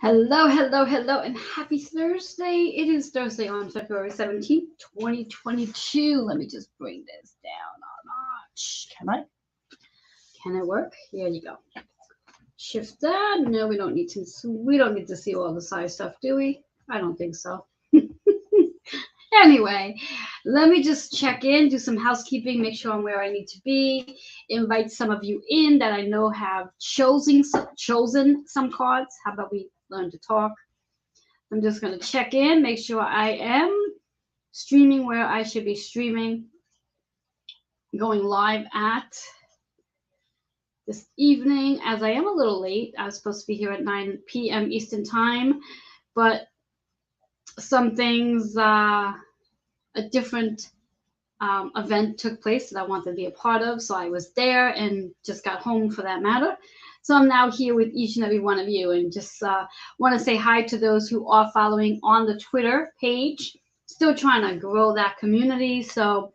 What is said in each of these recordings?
Hello, hello, hello, and happy Thursday. It is Thursday on February 17th, 2022. Let me just bring this down a notch. Can it work? Here you go. Shift that. No, we don't need to see all the side stuff, do we? I don't think so. Anyway, let me just check in, do some housekeeping, make sure I'm where I need to be, invite some of you in that I know have chosen some cards. How about we learn to talk? I'm just going to check in, make sure I am streaming where I should be streaming, going live at this evening, as I am a little late. I was supposed to be here at 9 p.m. Eastern Time, but some things, a different event took place that I wanted to be a part of, so I was there and just got home for that matter. So I'm now here with each and every one of you, and just want to say hi to those who are following on the Twitter page. Still trying to grow that community. So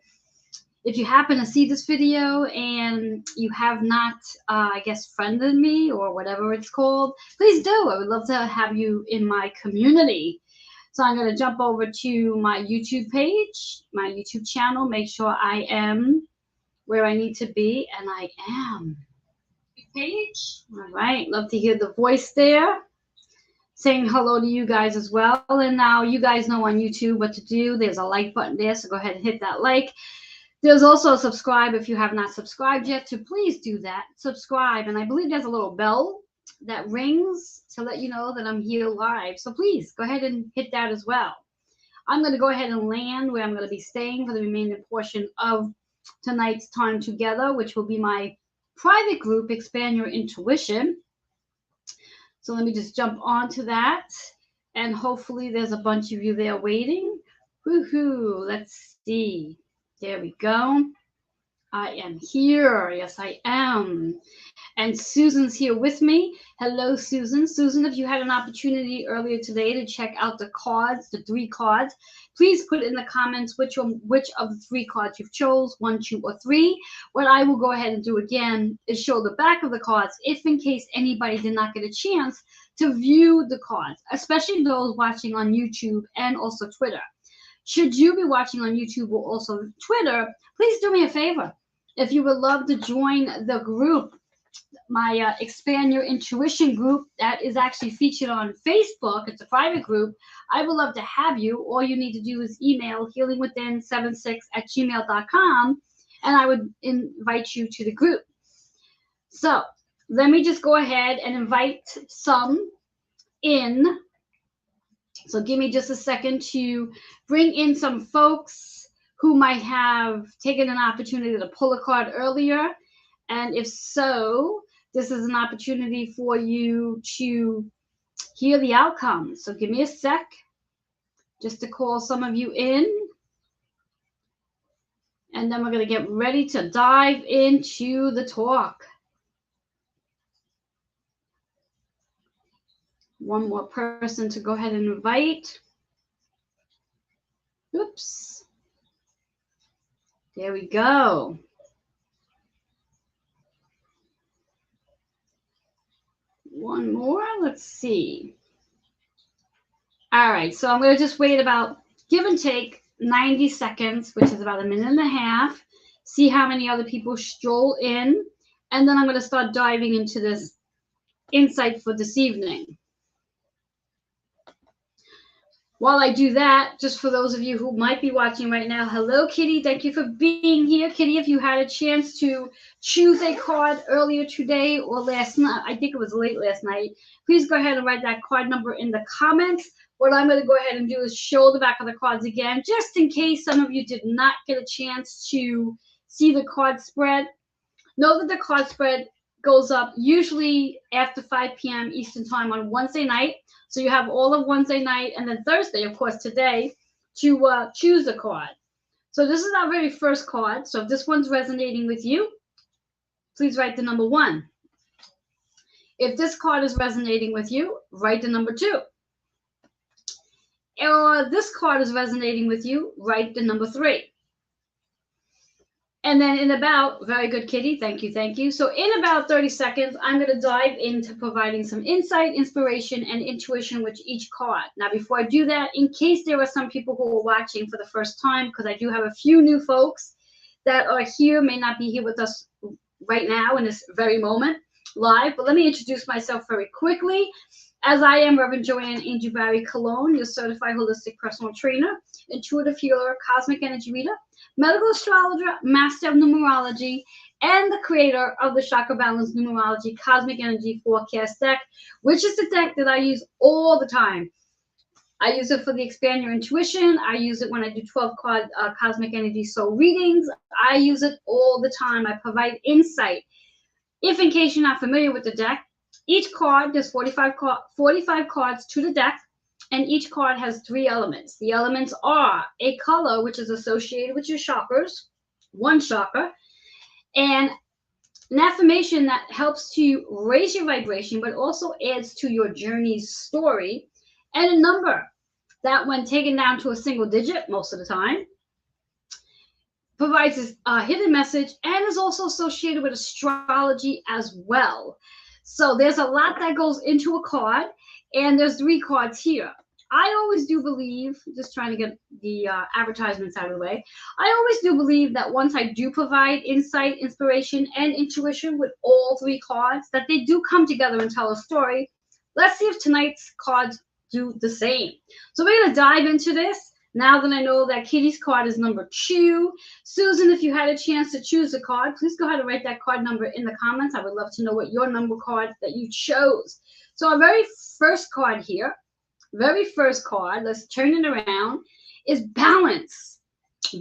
if you happen to see this video and you have not, I guess, friended me or whatever it's called, please do. I would love to have you in my community. So I'm going to jump over to my YouTube page, my YouTube channel, make sure I am where I need to be, and I am. Page. All right, love to hear the voice there. Saying hello to you guys as well. And now you guys know on YouTube what to do. There's a like button there, so go ahead and hit that like. There's also a subscribe if you have not subscribed yet, so please do that. Subscribe, and I believe there's a little bell that rings to let you know that I'm here live. So please go ahead and hit that as well. I'm going to go ahead and land where I'm going to be staying for the remaining portion of tonight's time together, which will be my private group, Expand Your Intuition. So let me just jump onto that, and hopefully there's a bunch of you there waiting. Woohoo! Let's see. There we go. I am here. Yes, I am. And Susan's here with me. Hello, Susan. Susan, if you had an opportunity earlier today to check out the cards, the 3 cards, please put in the comments which of the 3 cards you've chose, 1, 2, or 3. What I will go ahead and do again is show the back of the cards, if in case anybody did not get a chance to view the cards, especially those watching on YouTube and also Twitter. Should you be watching on YouTube or also Twitter, please do me a favor. If you would love to join the group, my Expand Your Intuition group that is actually featured on Facebook, it's a private group, I would love to have you. All you need to do is email healingwithin76@gmail.com, and I would invite you to the group. So let me just go ahead and invite some in. So give me just a second to bring in some folks who might have taken an opportunity to pull a card earlier. And if so, this is an opportunity for you to hear the outcome. So give me a sec just to call some of you in. And then we're going to get ready to dive into the talk. One more person to go ahead and invite. Oops. There we go. One more. Let's see. All right. So I'm going to just wait about, give and take, 90 seconds, which is about a minute and a half. See how many other people stroll in. And then I'm going to start diving into this insight for this evening. While I do that, just for those of you who might be watching right now, hello, Kitty. Thank you for being here. Kitty, if you had a chance to choose a card earlier today or last night, I think it was late last night, please go ahead and write that card number in the comments. What I'm going to go ahead and do is show the back of the cards again, just in case some of you did not get a chance to see the card spread. Know that the card spread goes up usually after 5 p.m. Eastern Time on Wednesday night. So you have all of Wednesday night and then Thursday, of course, today, to choose a card. So this is our very first card. So if this one's resonating with you, please write the number 1. If this card is resonating with you, write the number 2. Or this card is resonating with you, write the number 3. And then in about, very good, Kitty. Thank you. Thank you. So in about 30 seconds, I'm going to dive into providing some insight, inspiration, and intuition with each card. Now, before I do that, in case there are some people who are watching for the first time, because I do have a few new folks that are here, may not be here with us right now in this very moment live, but let me introduce myself very quickly. As I am Reverend Joanne Angel Barry Cologne, your certified holistic personal trainer, intuitive healer, cosmic energy reader, medical astrologer, master of numerology, and the creator of the Chakra Balance Numerology Cosmic Energy Forecast deck, which is the deck that I use all the time. I use it for the Expand Your Intuition. I use it when I do 12 card Cosmic Energy Soul readings. I use it all the time. I provide insight. If in case you're not familiar with the deck, each card, there's 45 cards to the deck, and each card has 3 elements. The elements are a color, which is associated with your chakras, one chakra, and an affirmation that helps to raise your vibration, but also adds to your journey's story, and a number that, when taken down to a single digit, most of the time, provides a hidden message and is also associated with astrology as well. So there's a lot that goes into a card, and there's 3 cards here. I always do believe, just trying to get the advertisements out of the way, I always do believe that once I do provide insight, inspiration, and intuition with all 3 cards, that they do come together and tell a story. Let's see if tonight's cards do the same. So we're going to dive into this. Now that I know that Kitty's card is number 2. Susan, if you had a chance to choose a card, please go ahead and write that card number in the comments. I would love to know what your number card that you chose. So our very first card here, very first card, let's turn it around, is balance.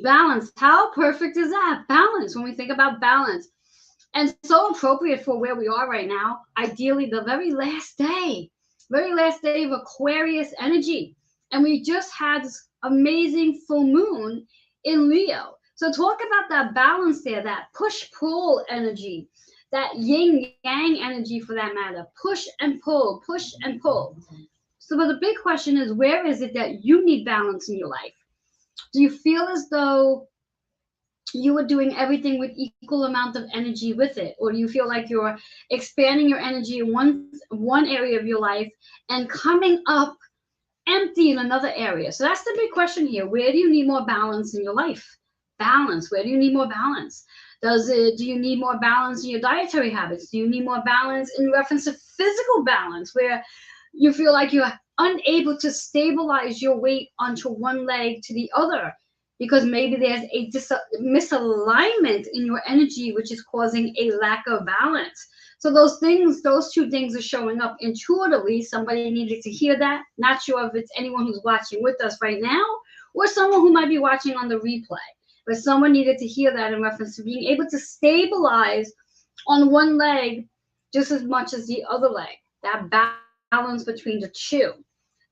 Balance. How perfect is that? Balance. When we think about balance. And so appropriate for where we are right now. Ideally, the very last day of Aquarius energy. And we just had this amazing full moon in Leo. So talk about that balance there, that push-pull energy, that yin-yang energy for that matter. Push and pull, push and pull. So the big question is, where is it that you need balance in your life? Do you feel as though you are doing everything with equal amount of energy with it? Or do you feel like you're expanding your energy in one area of your life and coming up empty in another area? So that's the big question here. Where do you need more balance in your life? Balance. Where do you need more balance? Do you need more balance in your dietary habits? Do you need more balance in reference to physical balance, where you feel like you're unable to stabilize your weight onto one leg to the other because maybe there's a misalignment in your energy, which is causing a lack of balance? So those 2 things are showing up intuitively. Somebody needed to hear that. Not sure if it's anyone who's watching with us right now or someone who might be watching on the replay, but someone needed to hear that in reference to being able to stabilize on one leg just as much as the other leg, that balance between the 2.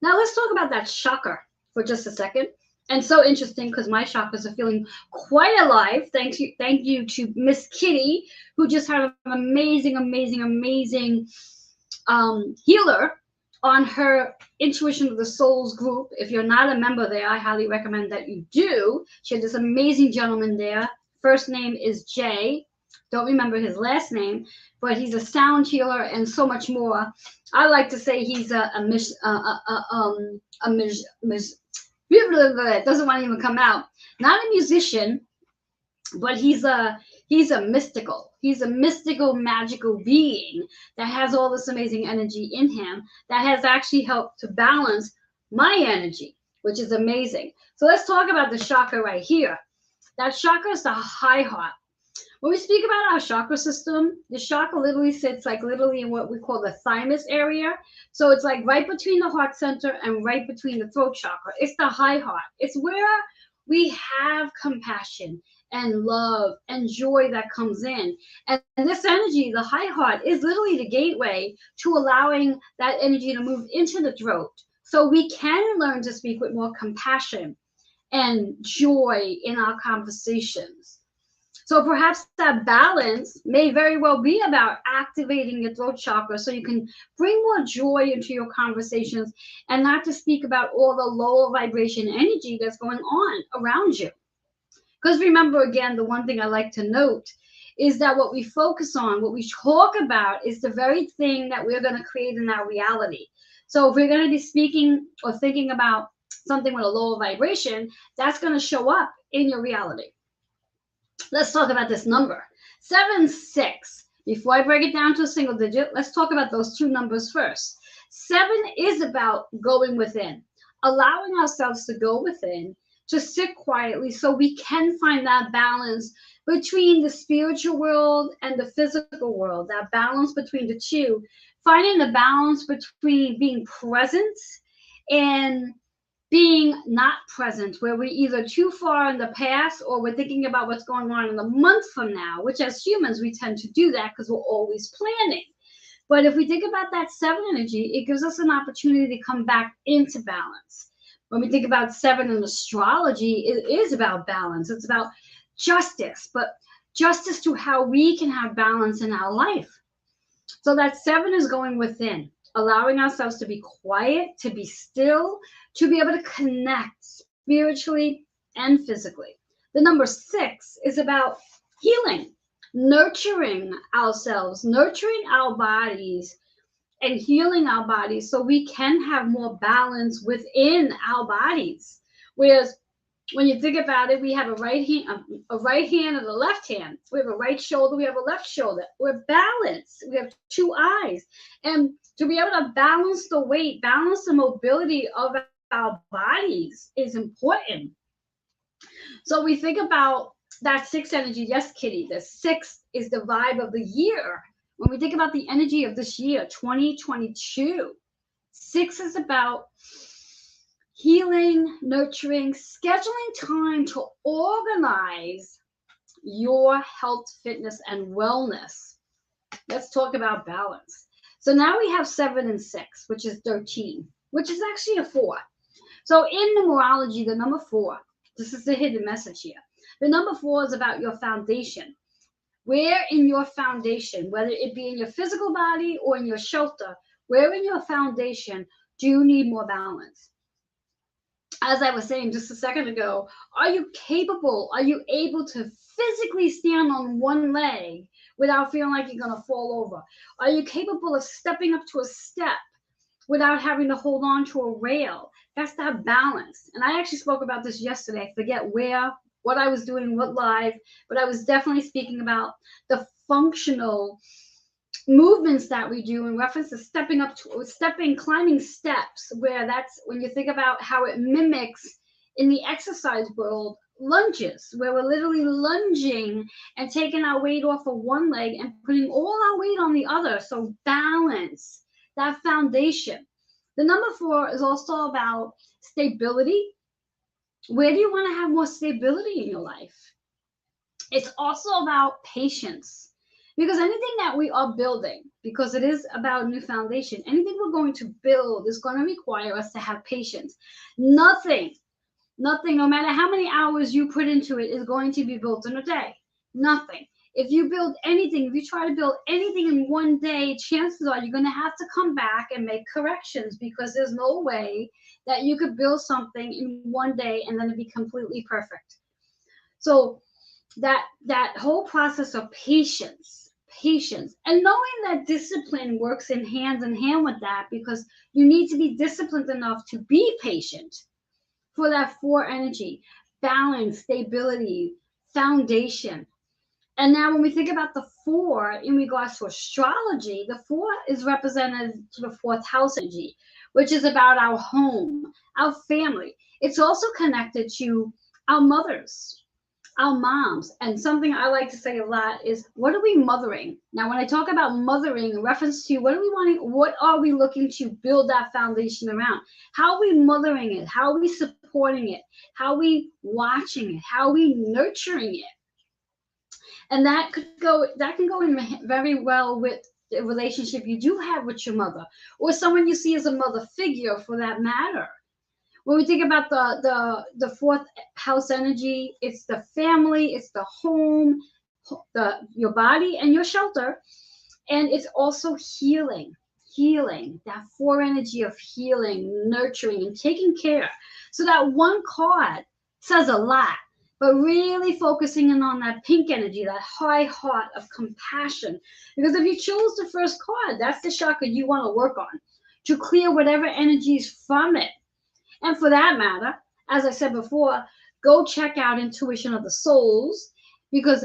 Now let's talk about that chakra for just a second. And so interesting, because my chakras are feeling quite alive. Thank you to Miss Kitty, who just had an amazing healer on her Intuition of the Souls group. If you're not a member there, I highly recommend that you do. She had this amazing gentleman there. First name is Jay. Don't remember his last name, but he's a sound healer and so much more. I like to say he's it doesn't want to even come out. Not a musician, but he's a mystical. He's a mystical, magical being that has all this amazing energy in him that has actually helped to balance my energy, which is amazing. So let's talk about the chakra right here. That chakra is the high heart. When we speak about our chakra system, the chakra literally sits literally in what we call the thymus area. So it's like right between the heart center and right between the throat chakra. It's the high heart. It's where we have compassion and love and joy that comes in. And this energy, the high heart, is literally the gateway to allowing that energy to move into the throat. So we can learn to speak with more compassion and joy in our conversations. So perhaps that balance may very well be about activating your throat chakra so you can bring more joy into your conversations and not to speak about all the lower vibration energy that's going on around you. Because remember, again, the one thing I like to note is that what we focus on, what we talk about, is the very thing that we're going to create in our reality. So if we're going to be speaking or thinking about something with a lower vibration, that's going to show up in your reality. Let's talk about this number 7-6. Before I break it down to a single digit, let's talk about those two numbers first. 7 is about going within, allowing ourselves to go within, to sit quietly so we can find that balance between the spiritual world and the physical world, that balance between the two, finding the balance between being present and being not present, where we're either too far in the past or we're thinking about what's going on in the month from now, which as humans, we tend to do that because we're always planning. But if we think about that 7 energy, it gives us an opportunity to come back into balance. When we think about 7 in astrology, it is about balance. It's about justice, but justice to how we can have balance in our life. So that 7 is going within, allowing ourselves to be quiet, to be still, to be able to connect spiritually and physically. The number 6 is about healing, nurturing ourselves, nurturing our bodies, and healing our bodies so we can have more balance within our bodies. Whereas when you think about it, we have a right hand and a left hand. We have a right shoulder, we have a left shoulder. We're balanced. We have 2 eyes. And to be able to balance the weight, balance the mobility of our bodies is important. So we think about that 6 energy. Yes, Kitty, the 6 is the vibe of the year. When we think about the energy of this year, 2022, 6 is about healing, nurturing, scheduling time to organize your health, fitness, and wellness. Let's talk about balance. So now we have 7 and 6, which is 13, which is actually a 4. So in numerology, the number 4, this is the hidden message here. The number 4 is about your foundation. Where in your foundation, whether it be in your physical body or in your shelter, where in your foundation do you need more balance? As I was saying just a second ago, are you capable? Are you able to physically stand on one leg without feeling like you're going to fall over? Are you capable of stepping up to a step without having to hold on to a rail? That's that balance. And I actually spoke about this yesterday. I forget what I was doing, what live, but I was definitely speaking about the functional movements that we do in reference to climbing steps, where that's when you think about how it mimics in the exercise world lunges, where we're literally lunging and taking our weight off of one leg and putting all our weight on the other. So balance, that foundation. The number 4 is also about stability. Where do you want to have more stability in your life? It's also about patience. Because anything that we are building, because it is about a new foundation, anything we're going to build is going to require us to have patience. Nothing, no matter how many hours you put into it, is going to be built in a day. Nothing. If you build anything, if you try to build anything in one day, chances are you're going to have to come back and make corrections, because there's no way that you could build something in one day and then it be completely perfect. So that whole process of patience, and knowing that discipline works in hand with that, because you need to be disciplined enough to be patient for that 4 energy, balance, stability, foundation. And now when we think about the 4 in regards to astrology, the 4 is represented to the 4th house energy, which is about our home, our family. It's also connected to our mothers, our moms. And something I like to say a lot is, what are we mothering? Now, when I talk about mothering in reference to what are we looking to build that foundation around? How are we mothering it? How are we supporting it? How are we watching it? How are we nurturing it? And that can go in very well with the relationship you do have with your mother, or someone you see as a mother figure for that matter. When we think about the 4th house energy, it's the family, it's the home, your body and your shelter. And it's also healing, that 4 energy of healing, nurturing, and taking care. So that one card says a lot. but really focusing in on that pink energy, that high heart of compassion. Because if you chose the first card, that's the chakra you want to work on to clear whatever energies from it. And for that matter, as I said before, go check out Intuition of the Souls, because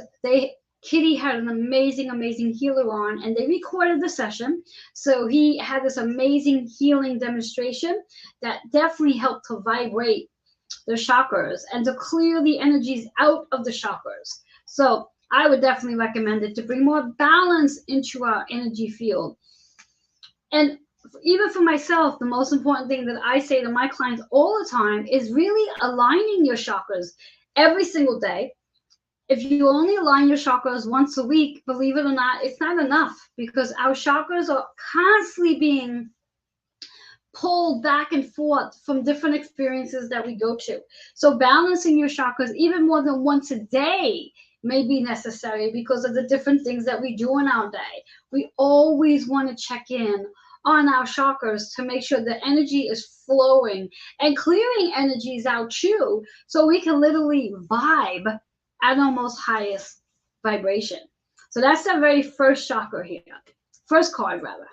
Kitty had an amazing, amazing healer on, and they recorded the session. So he had this amazing healing demonstration that definitely helped to vibrate the chakras and to clear the energies out of the chakras. So I would definitely recommend it to bring more balance into our energy field. And even for myself, the most important thing that I say to my clients all the time is really aligning your chakras every single day. If you only align your chakras once a week, believe it or not, it's not enough, because our chakras are constantly being pulled back and forth from different experiences that we go to. So balancing your chakras even more than once a day may be necessary because of the different things that we do in our day. We always want to check in on our chakras to make sure the energy is flowing and clearing energies out too, so we can literally vibe at our most highest vibration. So that's the very first chakra here. First card, rather.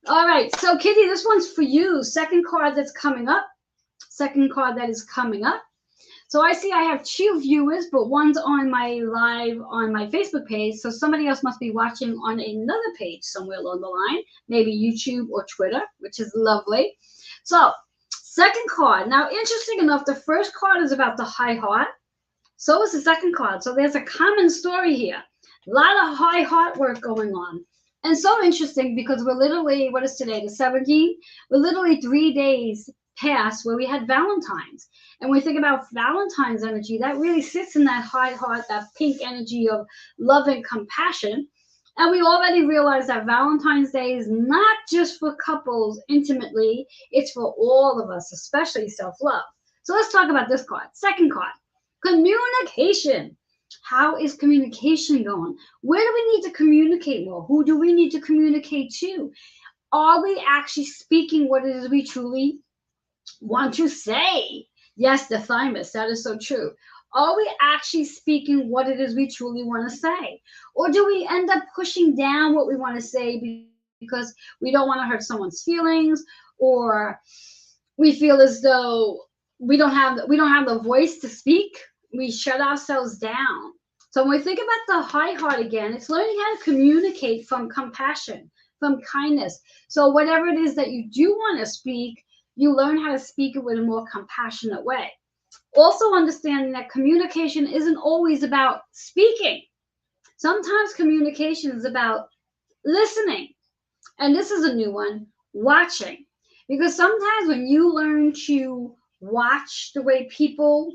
All right, so Kitty, this one's for you. Second card that's coming up. Second card that is coming up. So I see I have 2 viewers, but one's on my live on my Facebook page. So somebody else must be watching on another page somewhere along the line, maybe YouTube or Twitter, which is lovely. So second card. Now, interesting enough, the first card is about the high heart. So is the second card. So there's a common story here. A lot of high heart work going on. And so interesting because we're literally, what is today, the 17th? We're literally 3 days past where we had Valentine's. And when we think about Valentine's energy, that really sits in that high heart, that pink energy of love and compassion. And we already realize that Valentine's Day is not just for couples intimately, it's for all of us, especially self-love. So let's talk about this card. Second card. Communication. How is communication going? Where do we need to communicate more? Who do we need to communicate to? Are we actually speaking what it is we truly want to say? Yes, the thymus, that is so true. Are we actually speaking what it is we truly want to say? Or do we end up pushing down what we want to say because we don't want to hurt someone's feelings, or we feel as though we don't have the voice to speak? We shut ourselves down. So when we think about the high heart again, it's learning how to communicate from compassion, from kindness. So whatever it is that you do want to speak, you learn how to speak it with a more compassionate way. Also understanding that communication isn't always about speaking. Sometimes communication is about listening. And this is a new one, watching. Because sometimes when you learn to watch the way people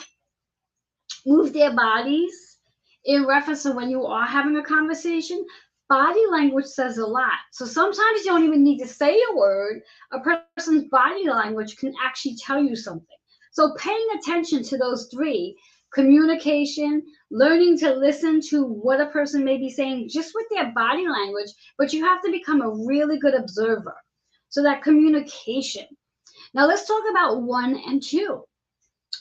move their bodies in reference to when you are having a conversation, body language says a lot. So sometimes you don't even need to say a word. A person's body language can actually tell you something. So paying attention to those 3, communication, learning to listen to what a person may be saying just with their body language, but you have to become a really good observer. So that communication. Now let's talk about 1 and 2.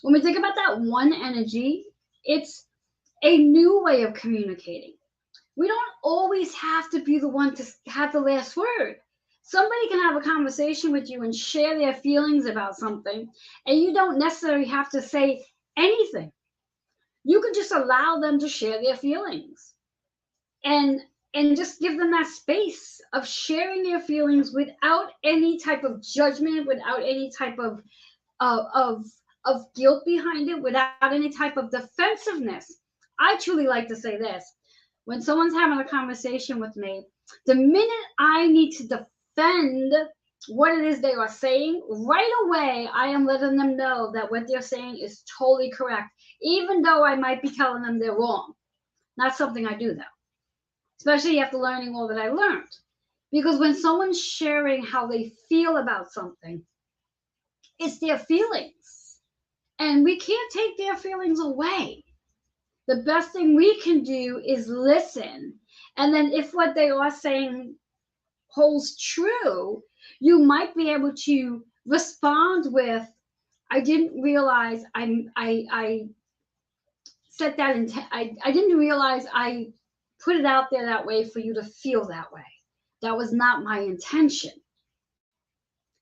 When we think about that 1 energy, it's a new way of communicating. We don't always have to be the one to have the last word. Somebody can have a conversation with you and share their feelings about something, and you don't necessarily have to say anything. You can just allow them to share their feelings and just give them that space of sharing their feelings without any type of judgment, without any type of guilt behind it, without any type of defensiveness. I truly like to say this. When someone's having a conversation with me, the minute I need to defend what it is they are saying, right away, I am letting them know that what they're saying is totally correct, even though I might be telling them they're wrong. Not something I do, though, especially after learning all that I learned. Because when someone's sharing how they feel about something, it's their feelings. And we can't take their feelings away. The best thing we can do is listen. And then if what they are saying holds true, you might be able to respond with, I didn't realize I set that intent. I didn't realize I put it out there that way for you to feel that way. That was not my intention.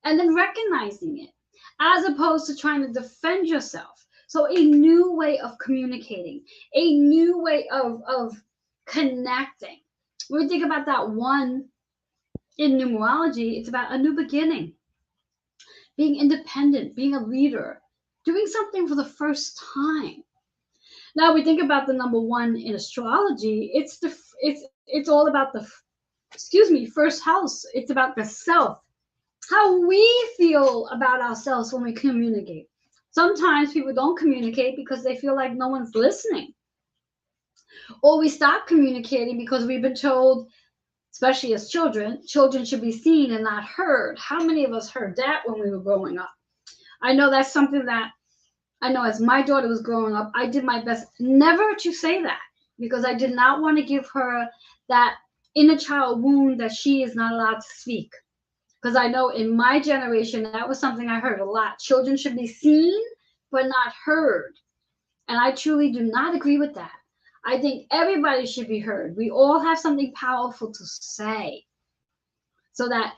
And then recognizing it as opposed to trying to defend yourself. So a new way of communicating, a new way of connecting. When we think about that one in numerology, it's about a new beginning, being independent, being a leader, doing something for the first time. Now we think about the number one in astrology. It's all about the first house. It's about the self, how we feel about ourselves when we communicate. Sometimes people don't communicate because they feel like no one's listening, or we stop communicating because we've been told, especially as children should be seen and not heard. How many of us heard that when we were growing up? I know that's something that I know as my daughter was growing up, I did my best never to say that, because I did not want to give her that inner child wound that she is not allowed to speak. Because I know in my generation, that was something I heard a lot. Children should be seen, but not heard. And I truly do not agree with that. I think everybody should be heard. We all have something powerful to say. So that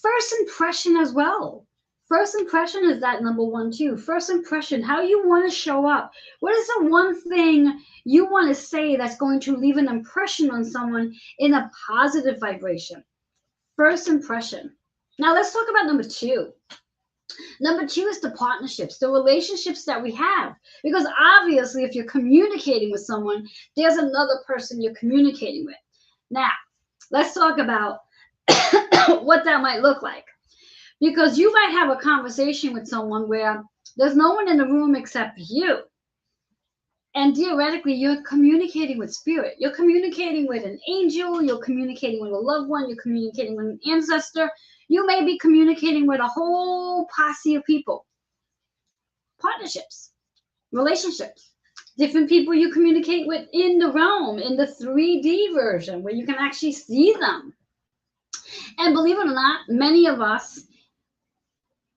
first impression as well. First impression is that number one too. First impression, how you want to show up. What is the one thing you want to say that's going to leave an impression on someone in a positive vibration? First impression. Now let's talk about number two. Number two is the partnerships, the relationships that we have. Because obviously, if you're communicating with someone, there's another person you're communicating with. Now, let's talk about what that might look like. Because you might have a conversation with someone where there's no one in the room except you. And theoretically, you're communicating with spirit. You're communicating with an angel. You're communicating with a loved one. You're communicating with an ancestor. You may be communicating with a whole posse of people. Partnerships, relationships, different people you communicate with in the realm, in the 3D version, where you can actually see them. And believe it or not, many of us,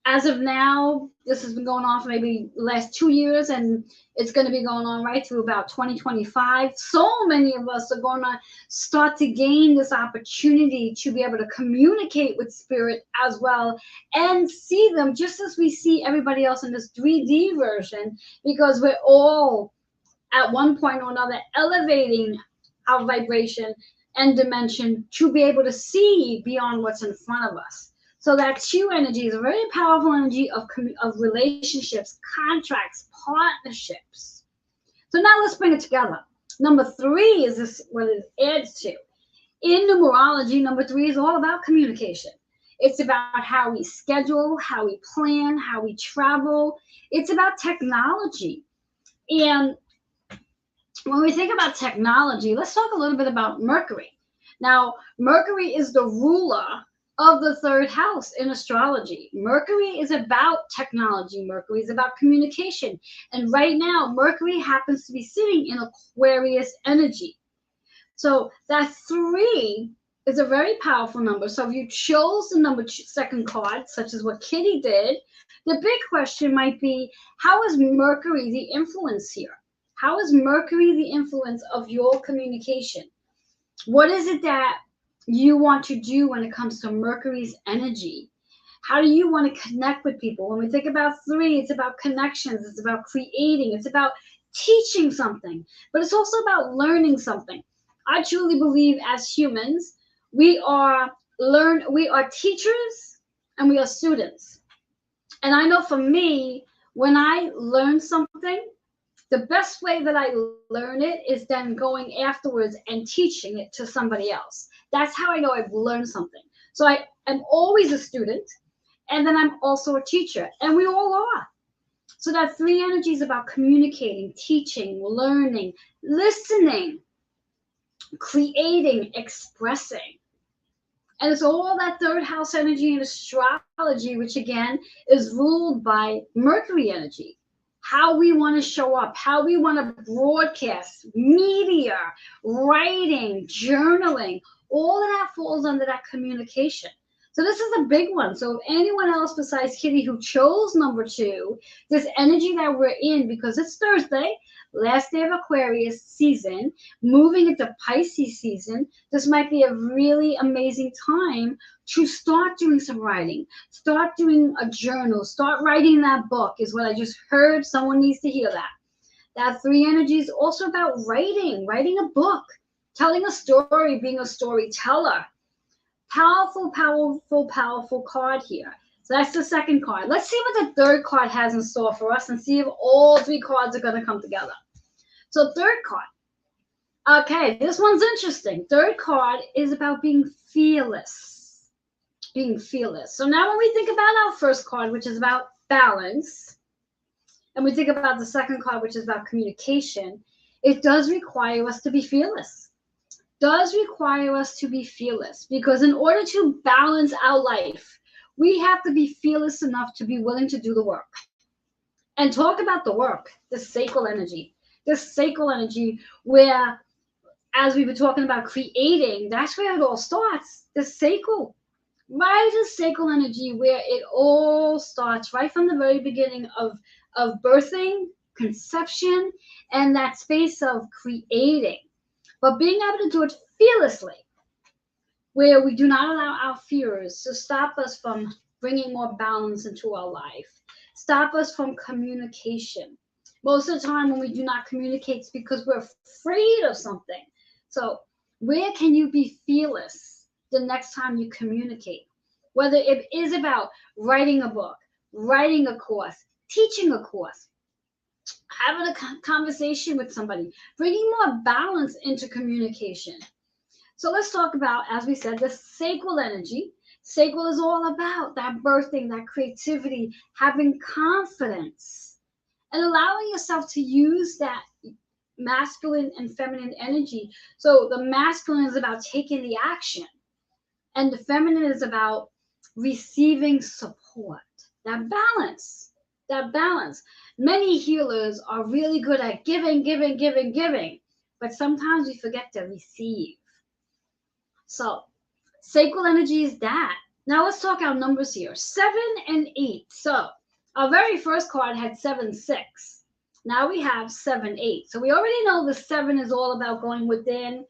as of now, this has been going on for maybe the last 2 years, and it's going to be going on right through about 2025. So many of us are going to start to gain this opportunity to be able to communicate with spirit as well and see them just as we see everybody else in this 3D version, because we're all at one point or another elevating our vibration and dimension to be able to see beyond what's in front of us. So that two energy is a very powerful energy of relationships, contracts, partnerships. So now let's bring it together. Number three is this, what it adds to. In numerology, number three is all about communication. It's about how we schedule, how we plan, how we travel. It's about technology. And when we think about technology, let's talk a little bit about Mercury. Now, Mercury is the ruler of the third house in astrology. Mercury is about technology. Mercury is about communication. And right now, Mercury happens to be sitting in Aquarius energy. So that 3 is a very powerful number. So if you chose the second card, such as what Kitty did, the big question might be, how is Mercury the influence here? How is Mercury the influence of your communication? What is it that you want to do when it comes to Mercury's energy? How do you want to connect with people? When we think about 3, it's about connections. It's about creating. It's about teaching something. But it's also about learning something. I truly believe as humans, we are teachers and we are students. And I know for me, when I learn something, the best way that I learn it is then going afterwards and teaching it to somebody else. That's how I know I've learned something. So I am always a student, and then I'm also a teacher, and we all are. So that 3 energy is about communicating, teaching, learning, listening, creating, expressing. And it's all that third house energy in astrology, which again is ruled by Mercury energy. How we want to show up, how we want to broadcast, media, writing, journaling, all of that falls under that communication. So this is a big one. So if anyone else besides Kitty who chose number 2, this energy that we're in, because it's Thursday, last day of Aquarius season, moving into Pisces season, this might be a really amazing time to start doing some writing, start doing a journal, start writing that book, is what I just heard. Someone needs to hear that. That 3 energy is also about writing a book, telling a story, being a storyteller. Powerful, powerful, powerful card here. So that's the second card. Let's see what the third card has in store for us and see if all 3 cards are going to come together. So third card. Okay, this one's interesting. Third card is about being fearless. Being fearless. So now when we think about our first card, which is about balance, and we think about the second card, which is about communication, it does require us to be fearless. Does require us to be fearless, because in order to balance our life, we have to be fearless enough to be willing to do the work. And talk about the work, the sacral energy. The sacral energy where, as we were talking about creating, that's where it all starts. The sacral. Right, the sacral energy where it all starts, right from the very beginning of birthing, conception, and that space of creating. But being able to do it fearlessly, where we do not allow our fears to stop us from bringing more balance into our life, stop us from communication. Most of the time when we do not communicate, it's because we're afraid of something. So where can you be fearless the next time you communicate? Whether it is about writing a book, writing a course, teaching a course, having a conversation with somebody, bringing more balance into communication. So let's talk about, as we said, the sacral energy. Sacral is all about that birthing, that creativity, having confidence, and allowing yourself to use that masculine and feminine energy. So the masculine is about taking the action, and the feminine is about receiving support. That balance, that balance. Many healers are really good at giving, but sometimes we forget to receive. So sacral energy is that. Now let's talk our numbers here. 7 and 8. So our very first card had 7, 6. Now we have 7, 8. So we already know the 7 is all about going within,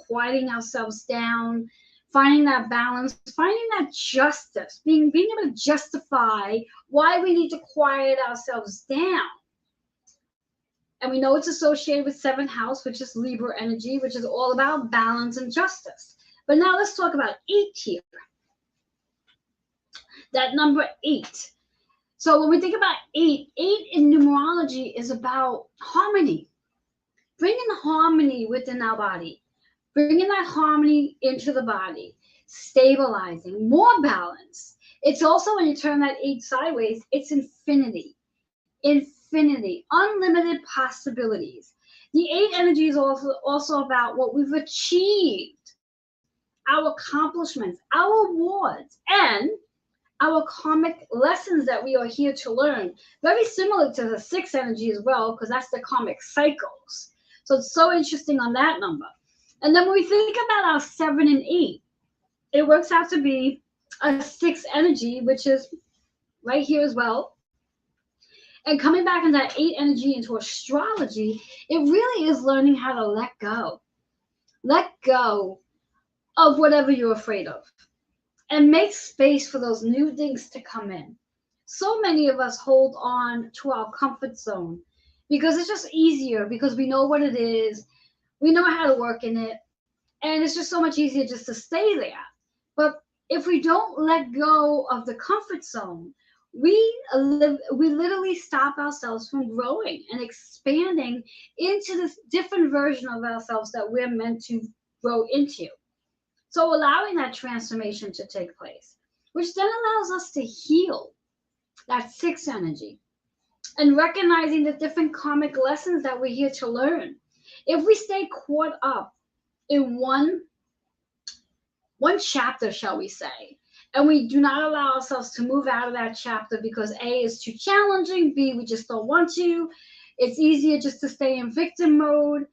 quieting ourselves down, finding that balance, finding that justice, being able to justify why we need to quiet ourselves down. And we know it's associated with 7th house, which is Libra energy, which is all about balance and justice. But now let's talk about 8 here. That number 8. So when we think about 8 in numerology is about harmony. Bringing harmony within our body. Bringing that harmony into the body. Stabilizing, more balance. It's also, when you turn that 8 sideways, it's infinity. Infinity, unlimited possibilities. The 8 energy is also about what we've achieved, our accomplishments, our awards, and our karmic lessons that we are here to learn. Very similar to the 6 energy as well, because that's the karmic cycles. So it's so interesting on that number. And then when we think about our 7 and 8, it works out to be a 6 energy, which is right here as well. And coming back in that 8 energy into astrology, it really is learning how to let go. Let go of whatever you're afraid of and make space for those new things to come in. So many of us hold on to our comfort zone because it's just easier, because we know what it is, we know how to work in it, and it's just so much easier just to stay there. But if we don't let go of the comfort zone, we literally stop ourselves from growing and expanding into this different version of ourselves that we're meant to grow into. So allowing that transformation to take place, which then allows us to heal that 6 energy and recognizing the different karmic lessons that we're here to learn. If we stay caught up in one chapter, shall we say, and we do not allow ourselves to move out of that chapter because A, is too challenging, B, we just don't want to, it's easier just to stay in victim mode,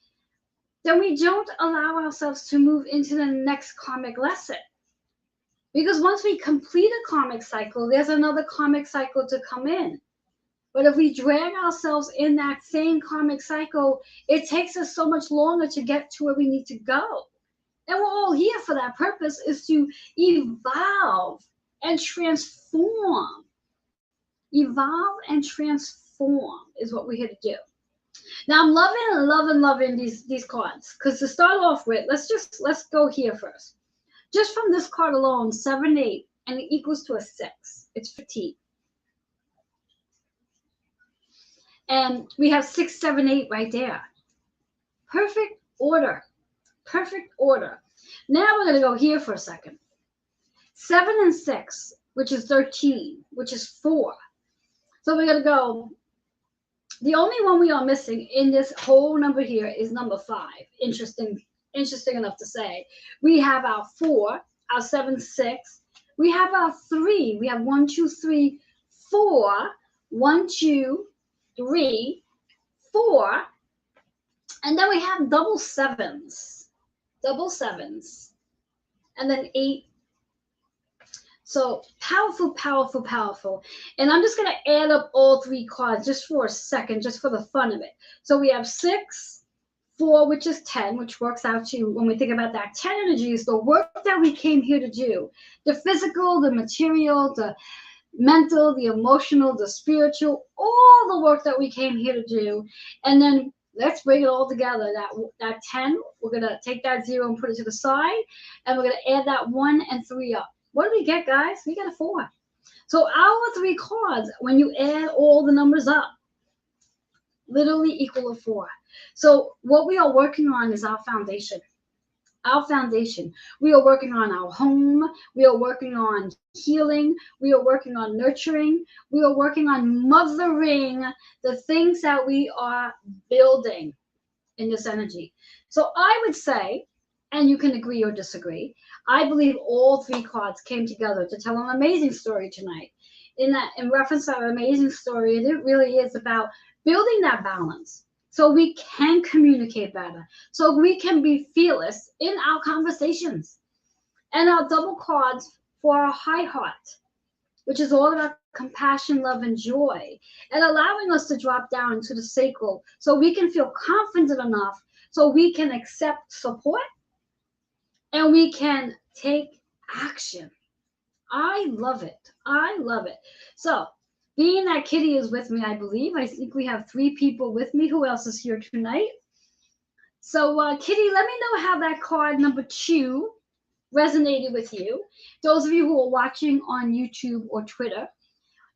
then we don't allow ourselves to move into the next karmic lesson. Because once we complete a karmic cycle, there's another karmic cycle to come in. But if we drag ourselves in that same karmic cycle, it takes us so much longer to get to where we need to go. And we're all here for that purpose, is to evolve and transform. Evolve and transform is what we're here to do. Now I'm loving these cards. Because to start off with, let's go here first. Just from this card alone, 7, 8, and it equals to a 6. It's 15. And we have 6, 7, 8 right there. Perfect order. Perfect order. Now we're going to go here for a second. 7 and 6, which is 13, which is 4. So we're going to go. The only one we are missing in this whole number here is number 5. Interesting enough to say. We have our 4, our 7, 6. We have our 3. We have 1, 2, 3, 4. 1, 2, 3, 4. And then we have double sevens. And then 8. So powerful, powerful, powerful. And I'm just going to add up all 3 cards just for a second, just for the fun of it. So we have 6, 4, which is 10, which works out to, when we think about that 10 energy, is the work that we came here to do. The physical, the material, the mental, the emotional, the spiritual, all the work that we came here to do. And then let's bring it all together. That 10, we're going to take that 0 and put it to the side. And we're going to add that 1 and 3 up. What do we get, guys? We got a 4. So our 3 cards, when you add all the numbers up, literally equal to 4. So what we are working on is our foundation. Our foundation. We are working on our home. We are working on healing. We are working on nurturing. We are working on mothering the things that we are building in this energy. So I would say, and you can agree or disagree, I believe all 3 cards came together to tell an amazing story tonight. In reference to our amazing story, it really is about building that balance so we can communicate better, so we can be fearless in our conversations. And our double cards for our high heart, which is all about compassion, love, and joy, and allowing us to drop down to the sacral so we can feel confident enough so we can accept support and we can take action. I love it. I love it. So, being that Kitty is with me, I believe. I think we have 3 people with me. Who else is here tonight? So, Kitty, let me know how that card number 2 resonated with you. Those of you who are watching on YouTube or Twitter,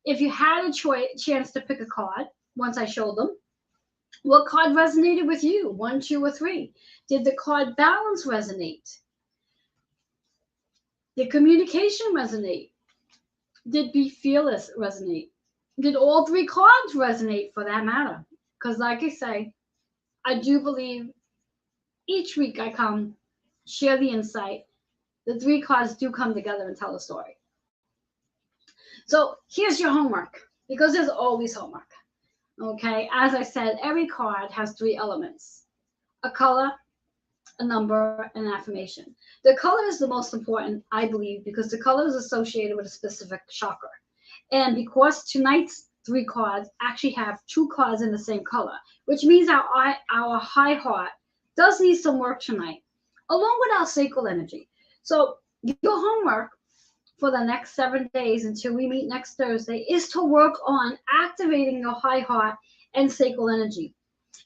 if you had a chance to pick a card once I showed them, what card resonated with you? 1, 2, or 3? Did the card balance resonate? Did communication resonate? Did be fearless resonate? Did all 3 cards resonate for that matter? Because like I say, I do believe each week I come, share the insight. The 3 cards do come together and tell a story. So here's your homework, because there's always homework. Okay, as I said, every card has 3 elements: a color, a number, and an affirmation. The color is the most important, I believe, because the color is associated with a specific chakra. And because tonight's 3 cards actually have 2 cards in the same color, which means our high heart does need some work tonight, along with our sacral energy. So your homework for the next 7 days until we meet next Thursday is to work on activating your high heart and sacral energy.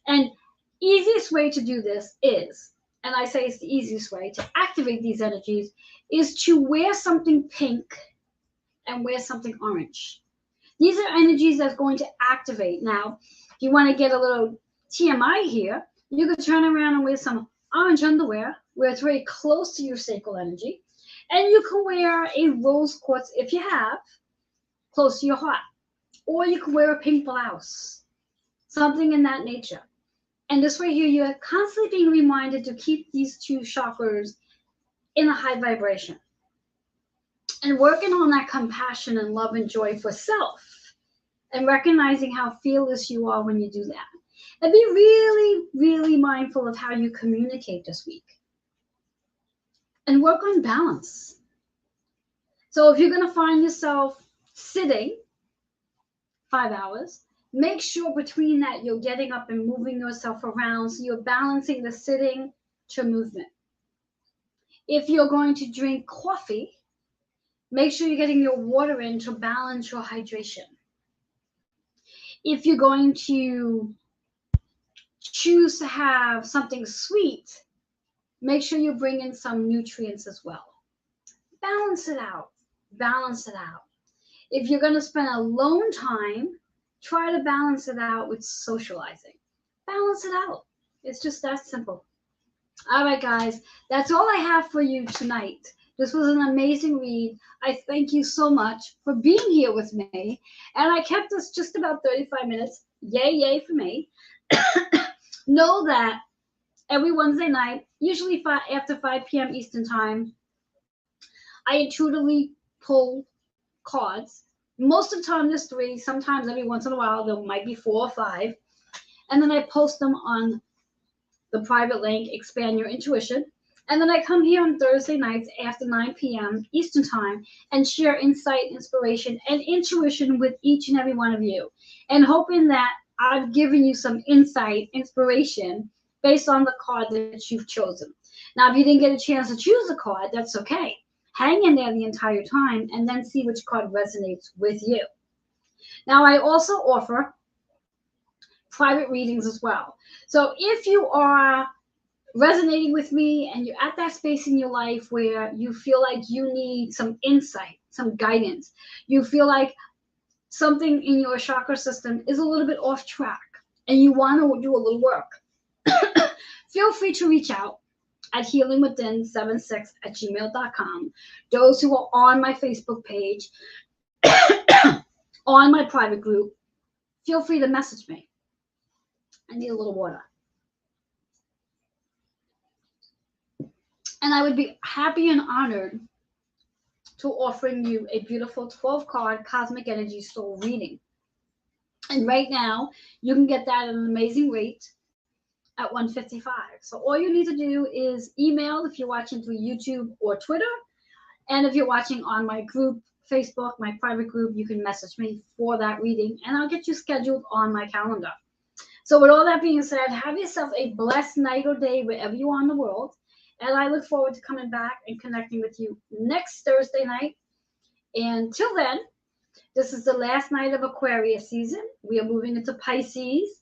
And easiest way to do this is, and I say it's the easiest way to activate these energies, is to wear something pink and wear something orange. These are energies that's going to activate. Now, if you want to get a little TMI here, you could turn around and wear some orange underwear where it's very close to your sacral energy. And you can wear a rose quartz, if you have, close to your heart. Or you can wear a pink blouse, something in that nature. And this way here, you're constantly being reminded to keep these 2 chakras in a high vibration. And working on that compassion and love and joy for self. And recognizing how fearless you are when you do that. And be really, really mindful of how you communicate this week. And work on balance. So if you're going to find yourself sitting 5 hours, Make sure between that you're getting up and moving yourself around so you're balancing the sitting to movement. If you're going to drink coffee, make sure you're getting your water in to balance your hydration. If you're going to choose to have something sweet, make sure you bring in some nutrients as well. Balance it out. Balance it out. If you're going to spend alone time, try to balance it out with socializing. Balance it out. It's just that simple. All right, guys, that's all I have for you tonight. This was an amazing read. I thank you so much for being here with me. And I kept this just about 35 minutes. Yay, yay for me. Know that every Wednesday night, usually after 5 p.m. Eastern Time, I intuitively pull cards. Most of the time, there's 3. Sometimes every once in a while, there might be 4 or 5. And then I post them on the private link, Expand Your Intuition. And then I come here on Thursday nights after 9 p.m. Eastern Time and share insight, inspiration, and intuition with each and every one of you. And hoping that I've given you some insight, inspiration, based on the card that you've chosen. Now, if you didn't get a chance to choose a card, that's okay. Hang in there the entire time and then see which card resonates with you. Now, I also offer private readings as well. So if you are resonating with me and you're at that space in your life where you feel like you need some insight, some guidance, you feel like something in your chakra system is a little bit off track and you want to do a little work, feel free to reach out at healingwithin76@gmail.com. Those who are on my Facebook page, on my private group, feel free to message me. I need a little water. And I would be happy and honored to offering you a beautiful 12-card Cosmic Energy Soul reading. And right now, you can get that at an amazing rate at $155. So all you need to do is email if you're watching through YouTube or Twitter. And if you're watching on my group, Facebook, my private group, you can message me for that reading and I'll get you scheduled on my calendar. So with all that being said, have yourself a blessed night or day wherever you are in the world. And I look forward to coming back and connecting with you next Thursday night. And till then, this is the last night of Aquarius season. We are moving into Pisces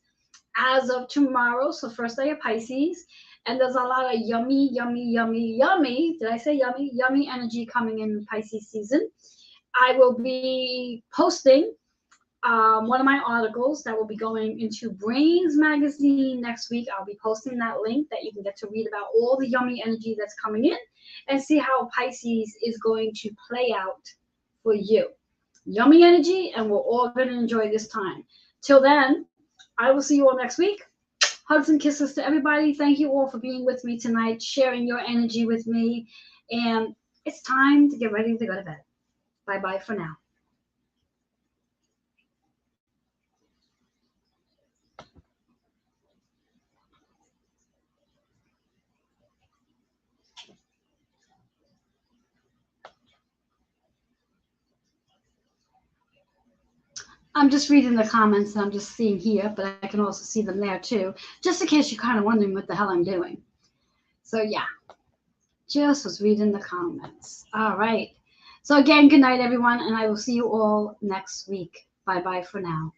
as of tomorrow. So first day of Pisces. And there's a lot of yummy, yummy, yummy, yummy. Did I say yummy? Yummy energy coming in Pisces season. I will be posting one of my articles that will be going into Brains Magazine next week. I'll be posting that link that you can get to read about all the yummy energy that's coming in and see how Pisces is going to play out for you. Yummy energy, and we're all going to enjoy this time. Till then, I will see you all next week. Hugs and kisses to everybody. Thank you all for being with me tonight, sharing your energy with me. And it's time to get ready to go to bed. Bye-bye for now. I'm just reading the comments and I'm just seeing here, but I can also see them there too, just in case you're kind of wondering what the hell I'm doing. So yeah, just was reading the comments. All right. So again, good night, everyone, and I will see you all next week. Bye-bye for now.